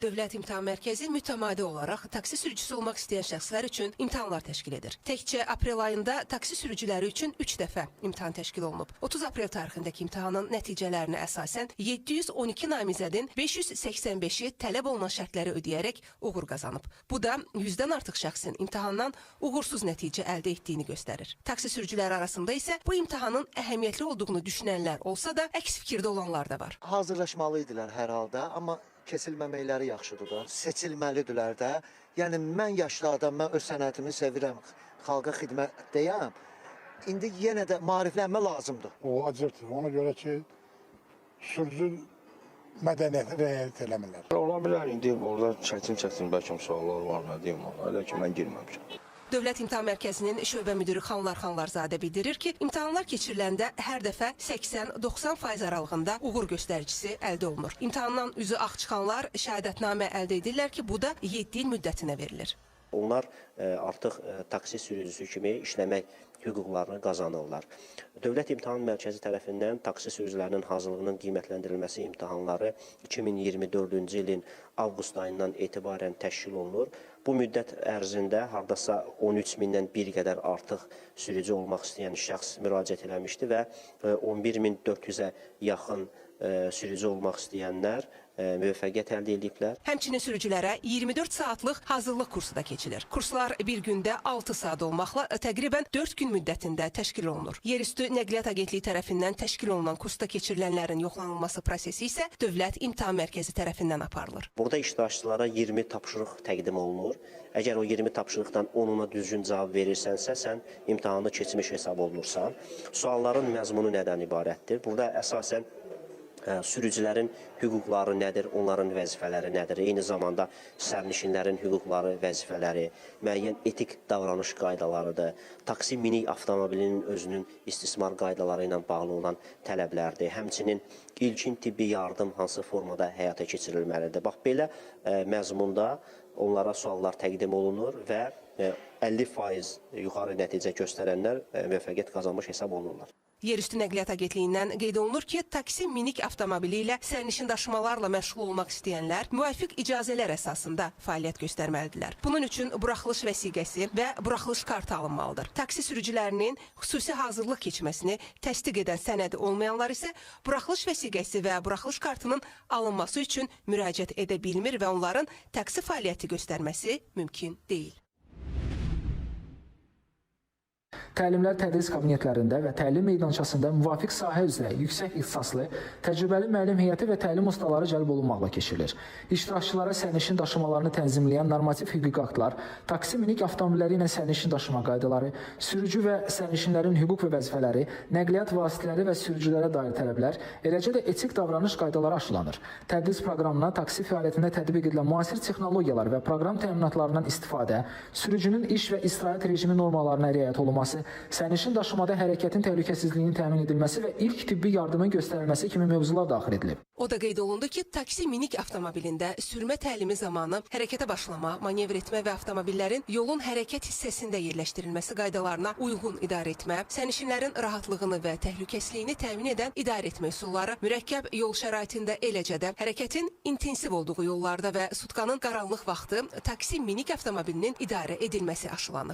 Dövlət İmtahan Mərkəzi mütəmadi olaraq taksi sürücüsü olmaq istəyən şəxslər üçün imtahanlar təşkil edir. Təkcə aprel ayında taksi sürücüləri üçün 3 dəfə imtahan təşkil olunub. 30 aprel tarixindəki imtahanın nəticələrinə əsasən 712 namizədin 585-i tələb olunan şərtləri ödəyərək uğur qazanıb. Bu da 100-dən artıq şəxsin imtahandan uğursuz nəticə əldə etdiyini göstərir. Taksi sürücüləri arasında isə bu imtahanın əhəmiyyətli olduğunu düşünənlər olsa da, əks fikirdə olanlar da var. Hazırlaşmalı idilər hər halda, amma kesilməməkləri yaxşıdır da, seçilməlidirlər də. Yəni, mən yaşlı adam, mən öz sənətimi sevirəm, xalqa xidmətdəyəm. İndi yenə də maariflənmə lazımdır. O acırdır, ona görə ki, sürücü mədəniyyəti riayət eləmirlər. Ola bilər, indi orada çətin bəlkə suallar var, nə deyim, elə ki, mən girməmişəm. Dövlət İmtahan Mərkəzinin şöbə müdürü Xanlar Xanlarzadə bildirir ki, imtahanlar keçiriləndə hər dəfə 80-90% aralığında uğur göstəricisi əldə olunur. İmtahandan üzü ağ çıxanlar şəhadətnamə əldə edirlər ki, bu da 7 il müddətinə verilir. Onlar artıq taksi sürücüsü kimi işləmək hüquqlarını qazanırlar. Dövlət İmtahan Mərkəzi tərəfindən taksi sürücülərinin hazırlığının qiymətləndirilməsi imtahanları 2024-cü ilin avqust ayından etibarən təşkil olunur. Bu müddət ərzində hardasa 13 mindən bir qədər artıq sürücü olmaq istəyən şəxs müraciət eləmişdi və 11.400-ə yaxın sürücü olmaq istəyənlər müvəffəqiyyət əldə ediblər. Həmçinin sürücülərə 24 saatlıq hazırlıq kursu da keçilir. Kurslar bir gündə 6 saat olmaqla təqribən 4 gün müddətində təşkil olunur. Yerüstü Nəqliyyat Agentliyi tərəfindən təşkil olunan kursda keçirilənlərin yoxlanılması prosesi isə Dövlət İmtahan Mərkəzi tərəfindən aparılır. Burada iştirakçılara 20 tapşırıq təqdim olunur. Əgər o 20 tapşırıqdan 10-una düzgün cavab verirsənsə, sən imtahanı keçmiş hesab olunursan. Sualların məzmunu nədən ibarətdir? Burada əsasən sürücülərin hüquqları nədir, onların vəzifələri nədir, eyni zamanda sərnişinlərin hüquqları, vəzifələri, müəyyən etik davranış qaydalarıdır, taksi minik avtomobilinin özünün istismar qaydaları ilə bağlı olan tələblərdir, həmçinin ilkin tibbi yardım hansı formada həyata keçirilməlidir. Bax, belə məzmunda onlara suallar təqdim olunur və 50% yuxarı nəticə göstərənlər müvəffəqiyyət qazanmış hesab olunurlar. Yerüstü Nəqliyyat Agentliyindən qeyd olunur ki, taksi minik avtomobili ilə sərnişin daşımalarla məşğul olmaq istəyənlər müvafiq icazələr əsasında fəaliyyət göstərməlidirlər. Bunun üçün buraxılış vəsiqəsi və buraxılış kartı alınmalıdır. Taksi sürücülərinin xüsusi hazırlıq keçməsini təsdiq edən sənədi olmayanlar isə buraxılış vəsiqəsi və buraxılış kartının alınması üçün müraciət edə bilmir və onların taksi fəaliyyəti göstərməsi mümkün deyil. Təlimlər tədris kabinetlərində və təlim meydançasında müvafiq sahə üzrə yüksək ixtisaslı, təcrübəli müəllim heyəti və təlim ustaları cəlb olunmaqla keçirilir. İştirakçılara sərnişin daşımalarını tənzimləyən normativ hüquqi aktlar, taksi minik avtomobilləri ilə sərnişin daşıma qaydaları, sürücü və sərnişinlərin hüquq və vəzifələri, nəqliyyat vasitələri və sürücülərə dair tələblər, eləcə də etik davranış qaydaları aşılanır. Tədris proqramına taksi fəaliyyətində tətbiq edilən müasir texnologiyalar və proqram təminatlarından istifadə, sürücünün iş və istirahət rejimi normalarına riayət olunması, sərnişin daşımada hərəkətin təhlükəsizliyinin təmin edilməsi və ilk tibbi yardımın göstərilməsi kimi mövzular daxil edilib. O da qeyd olundu ki, taksi minik avtomobilində sürmə təlimi zamanı hərəkətə başlama, manevr etmə və avtomobillərin yolun hərəkət hissəsində yerləşdirilməsi qaydalarına uyğun idarə etmə, sərnişinlərin rahatlığını və təhlükəsizliyini təmin edən idarə etmə üsulları, mürəkkəb yol şəraitində eləcə də hərəkətin intensiv olduğu yollarda və sutkanın qaranlıq vaxtı taksi minik avtomobilinin idarə edilməsi aşılanır.